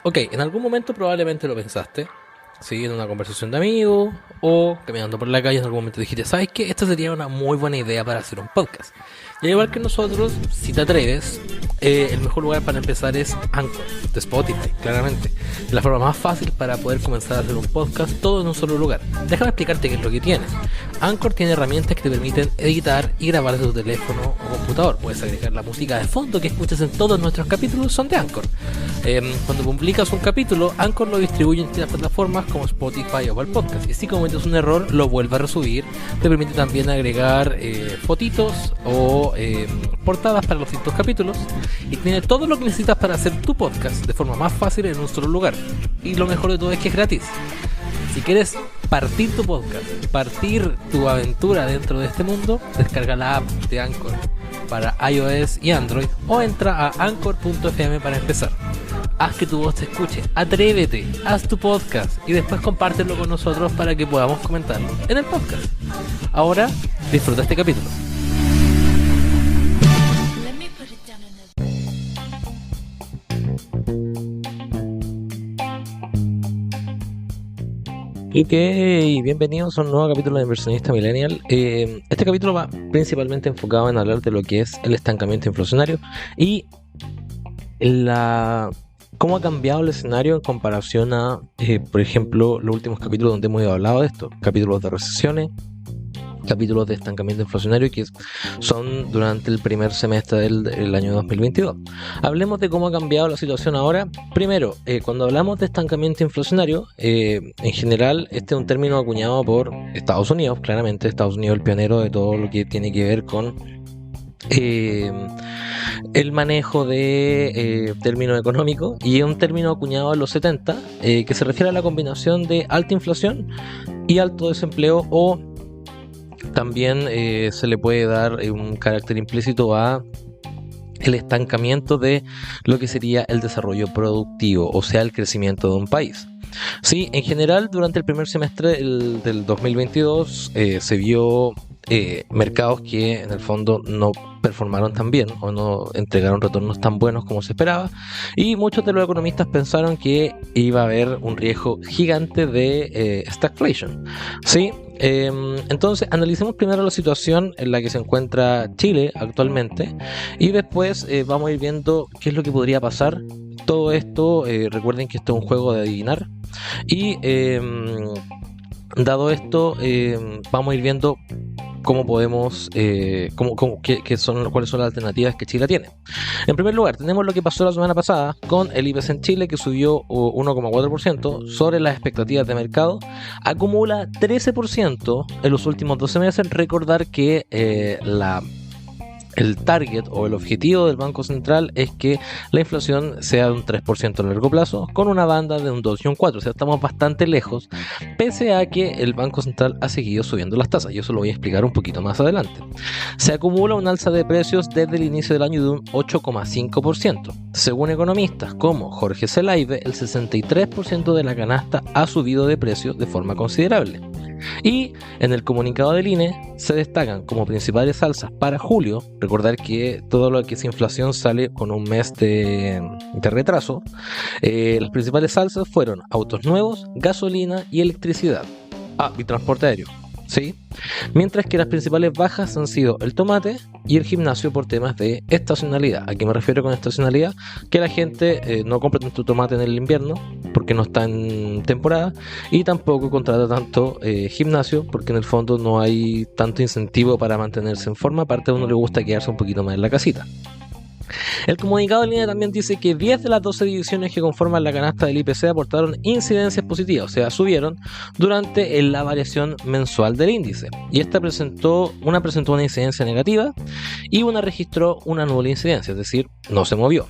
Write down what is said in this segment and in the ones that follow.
Ok, en algún momento probablemente lo pensaste, ¿sí? En una conversación de amigos o caminando por la calle en algún momento dijiste, ¿sabes qué? Esta sería una muy buena idea para hacer un podcast. Y al igual que nosotros, si te atreves, el mejor lugar para empezar es Anchor, de Spotify, claramente. Es la forma más fácil para poder comenzar a hacer un podcast todo en un solo lugar. Déjame explicarte qué es lo que tienes. Anchor tiene herramientas que te permiten editar y grabar desde tu teléfono o computador. Puedes agregar la música de fondo que escuchas en todos nuestros capítulos, son de Anchor. Cuando publicas un capítulo, Anchor lo distribuye en distintas plataformas como Spotify o Apple Podcast. Y si cometes un error, lo vuelve a resubir. Te permite también agregar fotitos o portadas para los distintos capítulos. Y tiene todo lo que necesitas para hacer tu podcast de forma más fácil en un solo lugar. Y lo mejor de todo es que es gratis. Si quieres partir tu podcast, partir tu aventura dentro de este mundo, descarga la app de Anchor para iOS y Android o entra a anchor.fm para empezar. Haz que tu voz se escuche, atrévete, haz tu podcast y después compártelo con nosotros para que podamos comentarlo en el podcast. Ahora, disfruta este capítulo. Ok, bienvenidos a un nuevo capítulo de Inversionista Millennial. Este capítulo va principalmente enfocado en hablar de lo que es el estancamiento inflacionario y cómo ha cambiado el escenario en comparación a, por ejemplo, los últimos capítulos donde hemos hablado de esto, capítulos de recesiones, capítulos de estancamiento inflacionario que son durante el primer semestre del año 2022. Hablemos de cómo ha cambiado la situación ahora. Primero, cuando hablamos de estancamiento inflacionario, en general este es un término acuñado por Estados Unidos. Claramente Estados Unidos es el pionero de todo lo que tiene que ver con el manejo de términos económicos, y es un término acuñado en los 70 que se refiere a la combinación de alta inflación y alto desempleo, o también se le puede dar un carácter implícito a el estancamiento de lo que sería el desarrollo productivo, o sea, el crecimiento de un país. Sí, en general, durante el primer semestre del 2022 se vio mercados que en el fondo no performaron tan bien o no entregaron retornos tan buenos como se esperaba, y muchos de los economistas pensaron que iba a haber un riesgo gigante de stagflation. Sí. Entonces analicemos primero la situación en la que se encuentra Chile actualmente y después vamos a ir viendo qué es lo que podría pasar. Todo esto, recuerden que esto es un juego de adivinar, y dado esto vamos a ir viendo cómo podemos, cuáles son las alternativas que Chile tiene. En primer lugar, tenemos lo que pasó la semana pasada con el IPC en Chile, que subió 1,4% sobre las expectativas de mercado, acumula 13% en los últimos 12 meses. Recordar que el target o el objetivo del Banco Central es que la inflación sea de un 3% a largo plazo, con una banda de un 2 y un 4, o sea, estamos bastante lejos, pese a que el Banco Central ha seguido subiendo las tasas, y eso lo voy a explicar un poquito más adelante. Se acumula un alza de precios desde el inicio del año de un 8,5%. Según economistas como Jorge Zelaibe, el 63% de la canasta ha subido de precio de forma considerable. Y en el comunicado del INE se destacan como principales alzas para julio. Recordar que todo lo que es inflación sale con un mes de retraso. Las principales alzas fueron autos nuevos, gasolina y electricidad. Y transporte aéreo. ¿Sí? Mientras que las principales bajas han sido el tomate y el gimnasio por temas de estacionalidad. ¿A qué me refiero con estacionalidad? Que la gente no compra tanto tomate en el invierno porque no está en temporada, y tampoco contrata tanto gimnasio porque en el fondo no hay tanto incentivo para mantenerse en forma. Aparte, a uno le gusta quedarse un poquito más en la casita. El comunicado de línea también dice que 10 de las 12 divisiones que conforman la canasta del IPC aportaron incidencias positivas, o sea, subieron durante la variación mensual del índice, y esta presentó una incidencia negativa y una registró una nula incidencia, es decir, no se movió.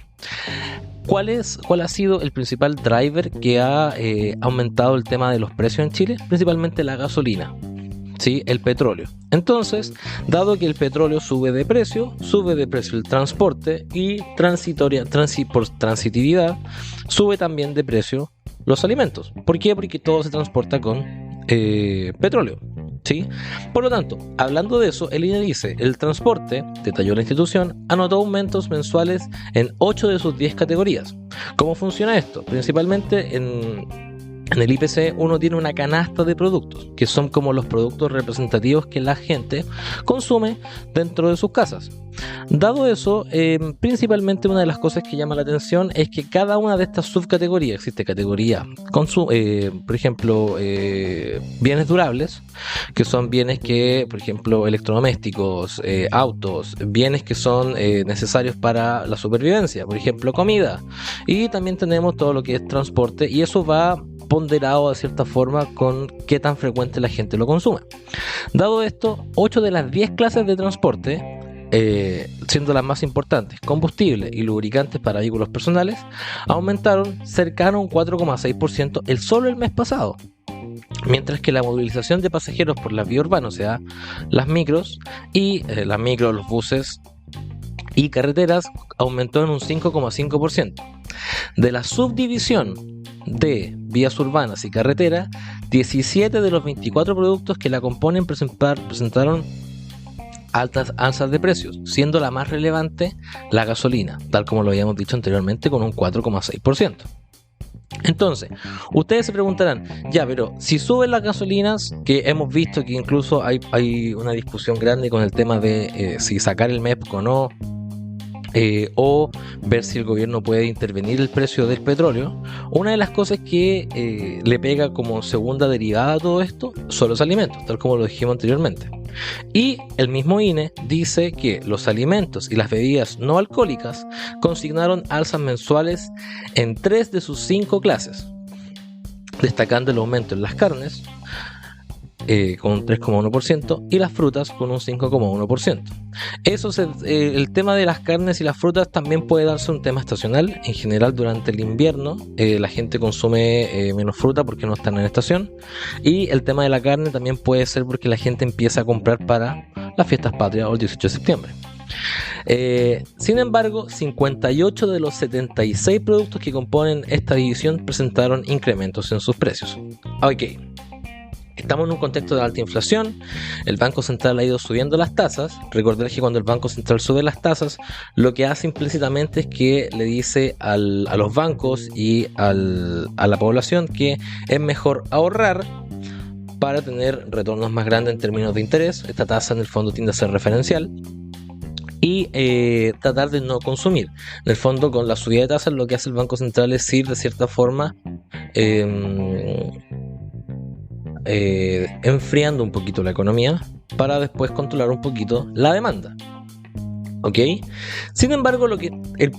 ¿Cuál ha sido el principal driver que ha aumentado el tema de los precios en Chile? Principalmente la gasolina. ¿Sí? El petróleo. Entonces, dado que el petróleo sube de precio el transporte, y por transitividad sube también de precio los alimentos. ¿Por qué? Porque todo se transporta con petróleo. ¿Sí? Por lo tanto, hablando de eso, el INE dice, el transporte, detalló la institución, anotó aumentos mensuales en 8 de sus 10 categorías. ¿Cómo funciona esto? Principalmente en el IPC uno tiene una canasta de productos, que son como los productos representativos que la gente consume dentro de sus casas. Dado eso, principalmente una de las cosas que llama la atención es que cada una de estas subcategorías, existe categoría, por ejemplo, bienes durables, que son bienes que, por ejemplo, electrodomésticos, autos, bienes que son necesarios para la supervivencia, por ejemplo, comida, y también tenemos todo lo que es transporte, y eso va ponderado de cierta forma con qué tan frecuente la gente lo consume. Dado esto, 8 de las 10 clases de transporte, siendo las más importantes, combustible y lubricantes para vehículos personales, aumentaron cercano a un 4,6% solo el mes pasado. Mientras que la movilización de pasajeros por las vías urbanas, o sea, las micros, los buses y carreteras, aumentó en un 5,5%. De la subdivisión de vías urbanas y carreteras, 17 de los 24 productos que la componen presentaron altas alzas de precios, siendo la más relevante la gasolina, tal como lo habíamos dicho anteriormente, con un 4,6%. Entonces, ustedes se preguntarán, ya, pero si suben las gasolinas, que hemos visto que incluso hay una discusión grande con el tema de si sacar el MEPCO o no, o ver si el gobierno puede intervenir el precio del petróleo, una de las cosas que le pega como segunda derivada a todo esto son los alimentos, tal como lo dijimos anteriormente. Y el mismo INE dice que los alimentos y las bebidas no alcohólicas consignaron alzas mensuales en 3 de sus 5 clases, destacando el aumento en las carnes con un 3,1% y las frutas con un 5,1%. El tema de las carnes y las frutas también puede darse un tema estacional. En general, durante el invierno la gente consume menos fruta porque no están en estación, y el tema de la carne también puede ser porque la gente empieza a comprar para las fiestas patrias o el 18 de septiembre. Sin embargo, 58 de los 76 productos que componen esta división presentaron incrementos en sus precios. Ok, estamos en un contexto de alta inflación, el Banco Central ha ido subiendo las tasas. Recordar que cuando el Banco Central sube las tasas, lo que hace implícitamente es que le dice a los bancos y a la población que es mejor ahorrar para tener retornos más grandes en términos de interés. Esta tasa en el fondo tiende a ser referencial y tratar de no consumir. En el fondo, con la subida de tasas, lo que hace el Banco Central es ir de cierta forma enfriando un poquito la economía para después controlar un poquito la demanda. ¿Ok? Sin embargo, el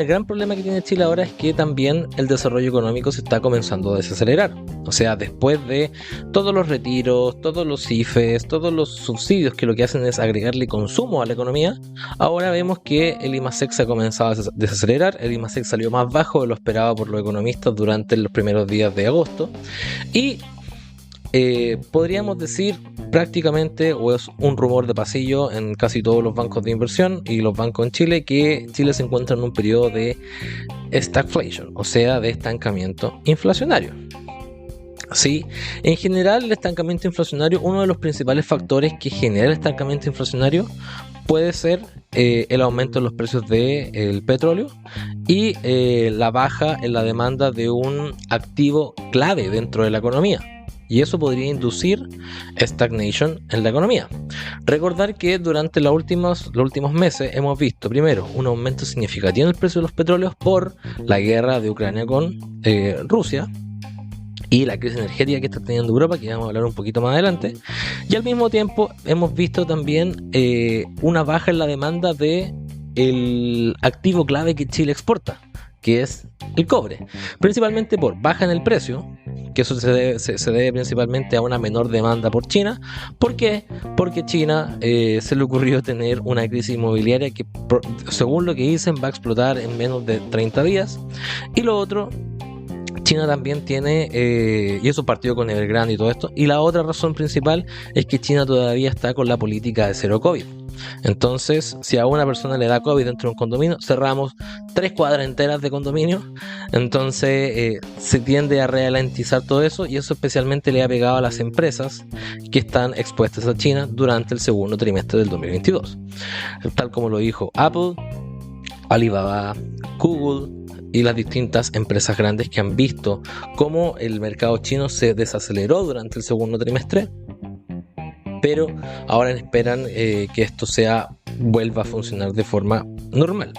gran problema que tiene Chile ahora es que también el desarrollo económico se está comenzando a desacelerar. O sea, después de todos los retiros, todos los IFES, todos los subsidios que lo que hacen es agregarle consumo a la economía, ahora vemos que el IMASEC se ha comenzado a desacelerar. El IMASEC salió más bajo de lo esperado por los economistas durante los primeros días de agosto, y podríamos decir prácticamente, o es un rumor de pasillo en casi todos los bancos de inversión y los bancos en Chile, que Chile se encuentra en un periodo de stagflation, o sea, de estancamiento inflacionario. Sí, en general el estancamiento inflacionario, uno de los principales factores que genera el estancamiento inflacionario puede ser el aumento en los precios del petróleo y la baja en la demanda de un activo clave dentro de la economía. Y eso podría inducir stagnation en la economía. Recordar que durante los últimos meses hemos visto primero un aumento significativo en el precio de los petróleos por la guerra de Ucrania con Rusia y la crisis energética que está teniendo Europa, que vamos a hablar un poquito más adelante. Y al mismo tiempo hemos visto también una baja en la demanda de el activo clave que Chile exporta, que es el cobre, principalmente por baja en el precio, que eso se debe principalmente a una menor demanda por China. ¿Por qué? Porque China se le ocurrió tener una crisis inmobiliaria que, según lo que dicen, va a explotar en menos de 30 días. Y lo otro, China también tiene, y eso partió con Evergrande y todo esto, y la otra razón principal es que China todavía está con la política de cero COVID. Entonces, si a una persona le da COVID dentro de un condominio, cerramos 3 cuadras enteras de condominio. Entonces se tiende a ralentizar todo eso, y eso especialmente le ha pegado a las empresas que están expuestas a China durante el segundo trimestre del 2022, tal como lo dijo Apple, Alibaba, Google y las distintas empresas grandes que han visto cómo el mercado chino se desaceleró durante el segundo trimestre, pero ahora esperan que esto vuelva a funcionar de forma normal.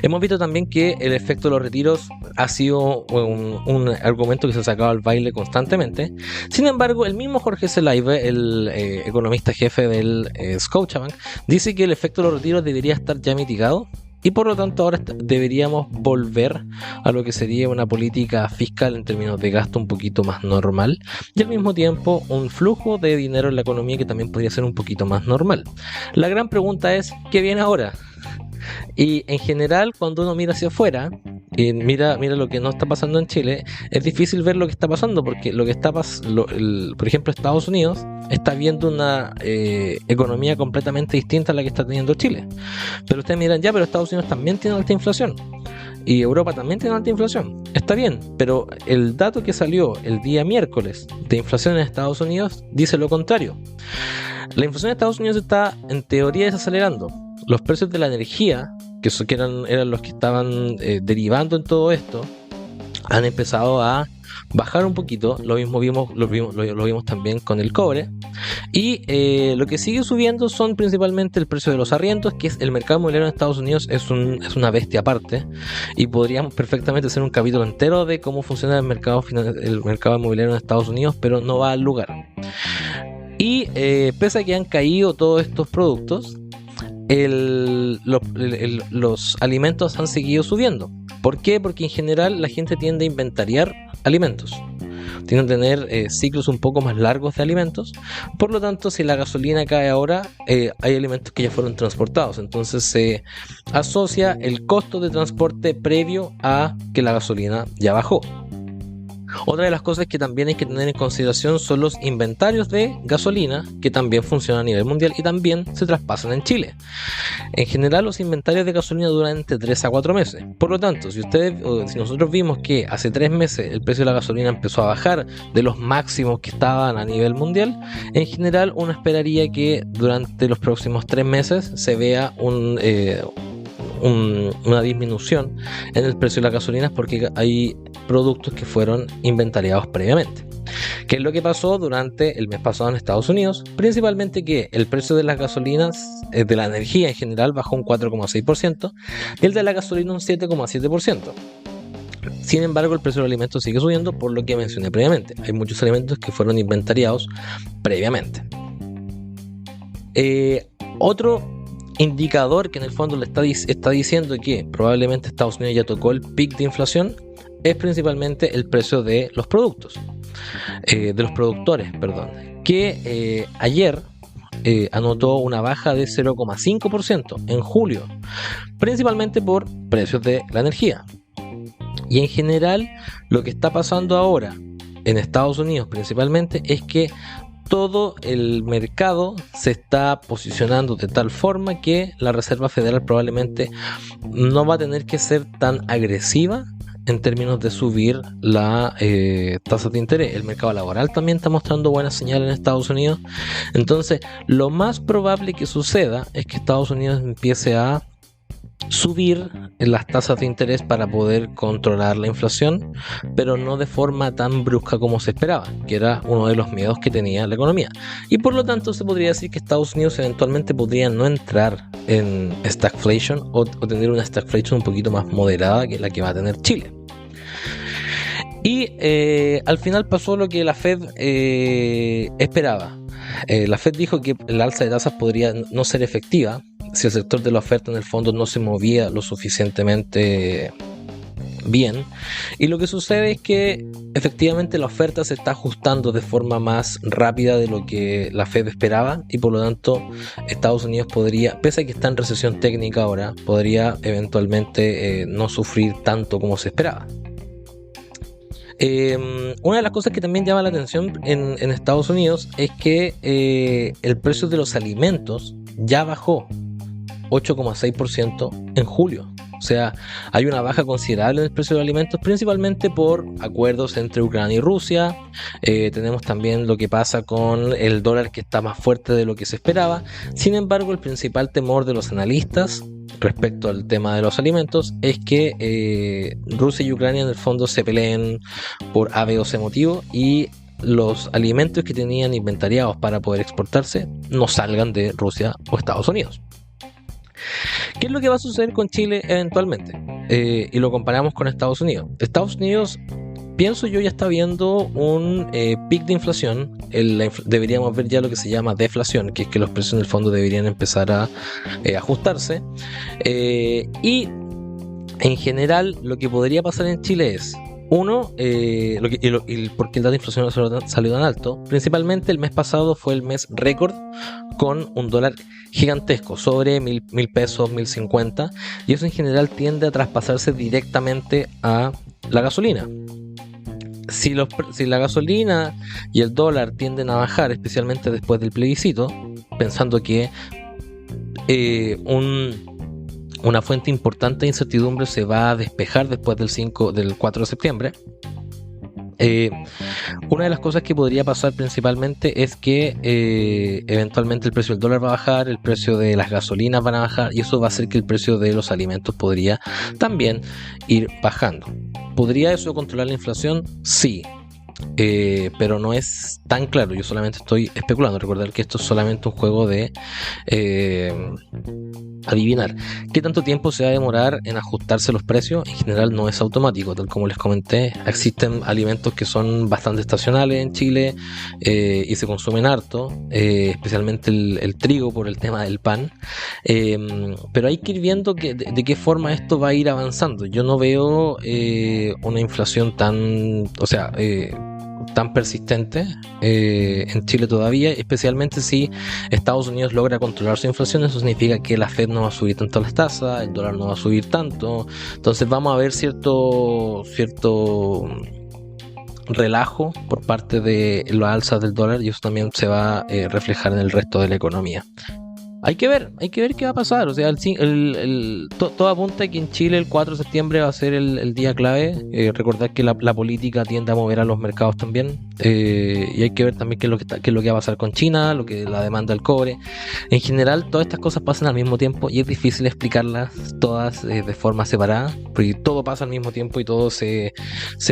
Hemos visto también que el efecto de los retiros ha sido un argumento que se ha sacado al baile constantemente. Sin embargo, el mismo Jorge Zelaibe, el economista jefe del Scotiabank, dice que el efecto de los retiros debería estar ya mitigado, y por lo tanto ahora deberíamos volver a lo que sería una política fiscal en términos de gasto un poquito más normal, y al mismo tiempo un flujo de dinero en la economía que también podría ser un poquito más normal. La gran pregunta es, ¿qué viene ahora? Y en general, cuando uno mira hacia afuera y mira lo que no está pasando en Chile, es difícil ver lo que está pasando, porque lo que está por ejemplo, Estados Unidos está viendo una economía completamente distinta a la que está teniendo Chile. Pero ustedes miran, pero Estados Unidos también tiene alta inflación y Europa también tiene alta inflación. Está bien, pero el dato que salió el día miércoles de inflación en Estados Unidos dice lo contrario. La inflación en Estados Unidos está en teoría desacelerando. Los precios de la energía, que eran los que estaban derivando en todo esto, han empezado a bajar un poquito. Lo vimos también con el cobre. Y lo que sigue subiendo son principalmente el precio de los arriendos, que es el mercado inmobiliario en Estados Unidos es una bestia aparte, y podríamos perfectamente hacer un capítulo entero de cómo funciona el mercado inmobiliario en Estados Unidos, pero no va al lugar. Y pese a que han caído todos estos productos, los alimentos han seguido subiendo. ¿Por qué? Porque en general la gente tiende a inventariar alimentos, tienden a tener ciclos un poco más largos de alimentos. Por lo tanto, si la gasolina cae ahora, hay alimentos que ya fueron transportados, entonces se asocia el costo de transporte previo a que la gasolina ya bajó. Otra de las cosas que también hay que tener en consideración son los inventarios de gasolina, que también funcionan a nivel mundial y también se traspasan en Chile. En general, los inventarios de gasolina duran entre 3 a 4 meses. Por lo tanto, si nosotros vimos que hace 3 meses el precio de la gasolina empezó a bajar de los máximos que estaban a nivel mundial, en general uno esperaría que durante los próximos 3 meses se vea una disminución en el precio de las gasolinas, porque hay productos que fueron inventariados previamente. ¿Qué es lo que pasó durante el mes pasado en Estados Unidos? Principalmente que el precio de las gasolinas, de la energía en general, bajó un 4,6% y el de la gasolina un 7,7%. Sin embargo, el precio de los alimentos sigue subiendo, por lo que mencioné previamente. Hay muchos alimentos que fueron inventariados previamente. Otro indicador que en el fondo le está diciendo que probablemente Estados Unidos ya tocó el pic de inflación es principalmente el precio de los productos, de los productores, que ayer anotó una baja de 0,5% en julio, principalmente por precios de la energía. Y en general, lo que está pasando ahora en Estados Unidos principalmente es que todo el mercado se está posicionando de tal forma que la Reserva Federal probablemente no va a tener que ser tan agresiva en términos de subir la tasa de interés. El mercado laboral también está mostrando buenas señales en Estados Unidos. Entonces, lo más probable que suceda es que Estados Unidos empiece a subir las tasas de interés para poder controlar la inflación, pero no de forma tan brusca como se esperaba, que era uno de los miedos que tenía la economía. Y por lo tanto se podría decir que Estados Unidos eventualmente podría no entrar en stagflation o tener una stagflation un poquito más moderada que la que va a tener Chile. Y al final pasó lo que la Fed esperaba. La Fed dijo que el alza de tasas podría no ser efectiva si el sector de la oferta en el fondo no se movía lo suficientemente bien, y lo que sucede es que efectivamente la oferta se está ajustando de forma más rápida de lo que la Fed esperaba, y por lo tanto Estados Unidos podría, pese a que está en recesión técnica ahora, podría eventualmente no sufrir tanto como se esperaba. Una de las cosas que también llama la atención en Estados Unidos es que el precio de los alimentos ya bajó 8,6% en julio. O sea, hay una baja considerable en el precio de los alimentos, principalmente por acuerdos entre Ucrania y Rusia. Tenemos también lo que pasa con el dólar, que está más fuerte de lo que se esperaba. Sin embargo, el principal temor de los analistas respecto al tema de los alimentos es que Rusia y Ucrania en el fondo se peleen por A, B o C motivo, y los alimentos que tenían inventariados para poder exportarse no salgan de Rusia o Estados Unidos. ¿Qué es lo que va a suceder con Chile eventualmente? Y lo comparamos con Estados Unidos. Estados Unidos, pienso yo, ya está viendo un pic de inflación. Deberíamos ver ya lo que se llama deflación, que es que los precios en el fondo deberían empezar a ajustarse. Y en general lo que podría pasar en Chile es, uno, ¿por qué el dato de inflación salió tan alto? Principalmente el mes pasado fue el mes récord, con un dólar gigantesco, sobre 1,000 pesos, 1,050, y eso en general tiende a traspasarse directamente a la gasolina. Si la gasolina y el dólar tienden a bajar, especialmente después del plebiscito, pensando que una fuente importante de incertidumbre se va a despejar después del 4 de septiembre. Una de las cosas que podría pasar principalmente es que eventualmente el precio del dólar va a bajar, el precio de las gasolinas van a bajar, y eso va a hacer que el precio de los alimentos podría también ir bajando. ¿Podría eso controlar la inflación? Sí. Pero no es tan claro, yo solamente estoy especulando. Recordar que esto es solamente un juego de adivinar. ¿Qué tanto tiempo se va a demorar en ajustarse los precios? En general no es automático, tal como les comenté. Existen alimentos que son bastante estacionales en Chile y se consumen harto, especialmente el trigo por el tema del pan, pero hay que ir viendo de qué forma esto va a ir avanzando. Yo no veo una inflación tan persistente en Chile todavía, especialmente si Estados Unidos logra controlar su inflación. Eso significa que la Fed no va a subir tanto las tasas, el dólar no va a subir tanto, entonces vamos a ver cierto relajo por parte de las alzas del dólar, y eso también se va a reflejar en el resto de la economía. Hay que ver qué va a pasar. O sea, todo apunta a que en Chile el 4 de septiembre va a ser el día clave. Recordar que la política tiende a mover a los mercados también. Y hay que ver también qué es lo que va a pasar con China, la demanda del cobre. En general, todas estas cosas pasan al mismo tiempo y es difícil explicarlas todas de forma separada, porque todo pasa al mismo tiempo y todo se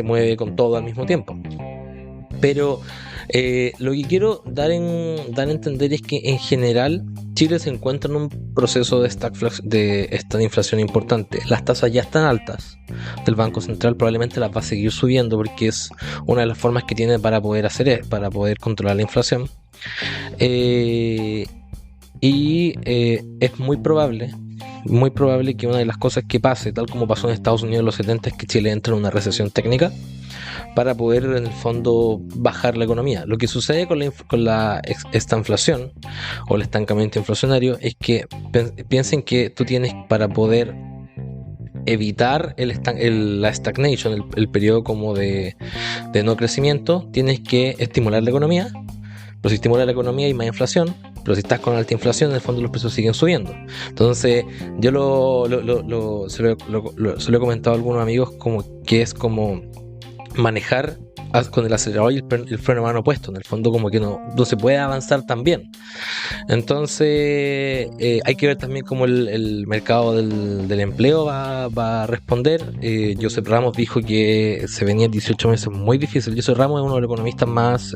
mueve con todo al mismo tiempo. Pero lo que quiero dar a entender es que en general Chile se encuentra en un proceso de esta inflación importante. Las tasas ya están altas del Banco Central, probablemente las va a seguir subiendo porque es una de las formas que tiene para poder controlar la inflación. Es muy probable que una de las cosas que pase, tal como pasó en Estados Unidos en los 70, es que Chile entre en una recesión técnica para poder en el fondo bajar la economía. Lo que sucede con esta inflación o el estancamiento inflacionario es que piensen que tú tienes, para poder evitar la stagnation, el periodo como de no crecimiento, tienes que estimular la economía. Pero si estimula la economía hay más inflación, pero si estás con alta inflación, en el fondo los precios siguen subiendo. Entonces yo se lo he comentado a algunos amigos, como que es como manejar con el acelerador y el freno a mano puesto. En el fondo como que no se puede avanzar tan bien. Entonces hay que ver también cómo el mercado del empleo va a responder. Josep Ramos dijo que se venían 18 meses muy difíciles. Josep Ramos es uno de los economistas más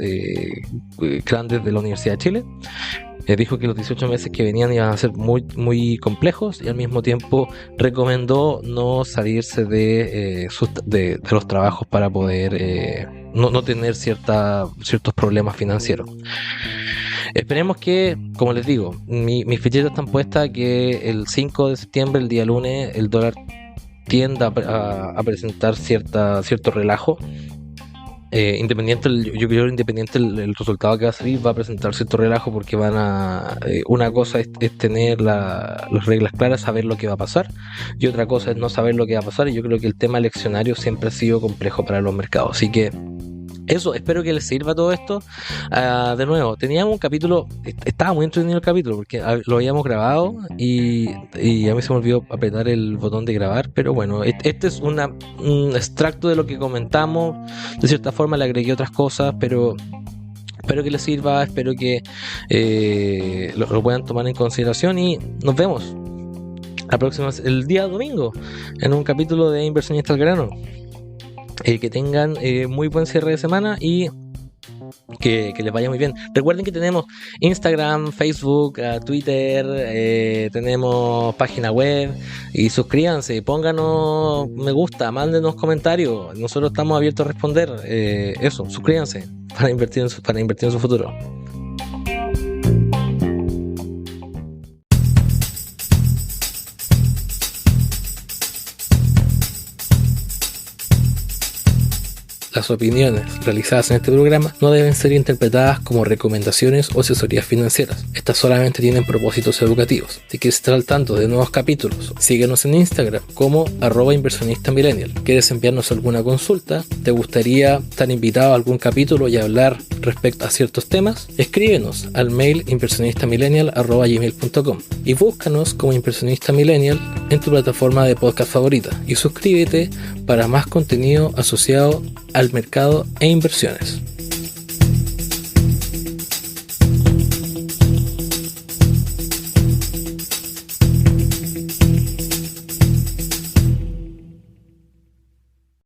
grandes de la Universidad de Chile. Dijo que los 18 meses que venían iban a ser muy, muy complejos, y al mismo tiempo recomendó no salirse de los trabajos para poder no tener ciertos problemas financieros. Esperemos que, como les digo, mis fichitas están puestas que el 5 de septiembre, el día lunes, el dólar tienda a presentar cierto relajo. Independiente, yo creo que independiente el resultado que va a salir, va a presentar cierto relajo porque una cosa es tener las reglas claras, saber lo que va a pasar, y otra cosa es no saber lo que va a pasar, y yo creo que el tema eleccionario siempre ha sido complejo para los mercados, así que eso, espero que les sirva todo esto. De nuevo, teníamos un capítulo, estaba muy entretenido el capítulo porque lo habíamos grabado y a mí se me olvidó apretar el botón de grabar, pero bueno, este es un extracto de lo que comentamos. De cierta forma le agregué otras cosas, pero espero que les sirva, espero que lo puedan tomar en consideración y nos vemos el día domingo en un capítulo de Inversionista al Grano. Que tengan muy buen cierre de semana y que les vaya muy bien. Recuerden que tenemos Instagram, Facebook, Twitter, tenemos página web, y suscríbanse, pónganos me gusta, mándenos comentarios, nosotros estamos abiertos a responder. Eso, suscríbanse para invertir en su futuro. Las opiniones realizadas en este programa no deben ser interpretadas como recomendaciones o asesorías financieras. Estas solamente tienen propósitos educativos. Si quieres estar al tanto de nuevos capítulos, síguenos en Instagram como @inversionistamillennial. ¿Quieres enviarnos alguna consulta? ¿Te gustaría estar invitado a algún capítulo y hablar respecto a ciertos temas? Escríbenos al mail inversionistamillennial@gmail.com y búscanos como Inversionista Millennial en tu plataforma de podcast favorita y suscríbete para más contenido asociado al mercado e inversiones.